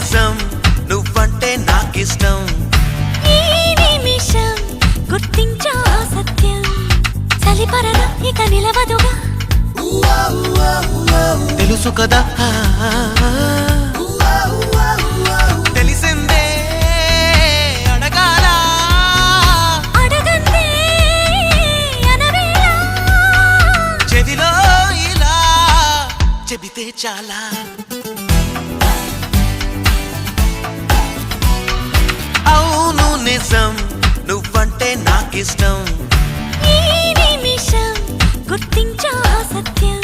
నిజం నువ్వంటే నాకిష్టం ఈ నిమిషం గుర్తించా సత్యం చలిపరద ఇక నిలవదుగా తెలుసు కదా తెలిసిందే అడగాల అడగందే అనవేళ చెవిలో ఇలా చెబితే చాలా అవును నిజం నువ్వంటే నాకిష్టం ఈ నిమిషం గుర్తించా సత్యం